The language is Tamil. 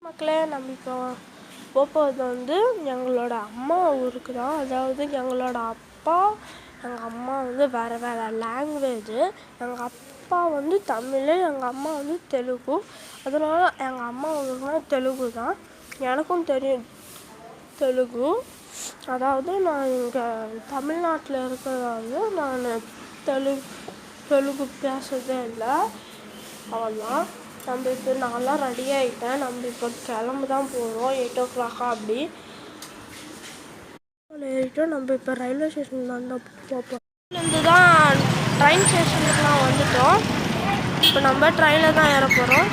மக்களே, நம்ம இப்போ போகிறது வந்து எங்களோட அம்மா ஊருக்கு தான். அதாவது எங்களோட அப்பா எங்கள் அம்மா வந்து வேறு வேறு லாங்குவேஜு. எங்கள் அப்பா வந்து தமிழ், எங்கள் அம்மா வந்து தெலுங்கு. அதனால எங்கள் அம்மா ஊருக்குனா தெலுங்கு தான். எனக்கும் தெரியும் தெலுங்கு. அதாவது நான் இங்கே தமிழ்நாட்டில் இருக்கிறதாவது நான் தெலுங்கு பேசுறதே இல்லை. அவ்வளோதான். நம்ம இப்போ நான்லாம் ரெடி ஆகிட்டேன். நம்ம இப்போ கிளம்பு தான் போகிறோம். 8 o'clock அப்படி ஏறிட்டோம். நம்ம இப்போ ரயில்வே ஸ்டேஷன் தான் போகிறோம். இருந்து தான் ட்ரெயின் ஸ்டேஷனுக்குலாம் வந்துட்டோம். இப்போ நம்ம ட்ரெயினில் தான் ஏற போகிறோம்.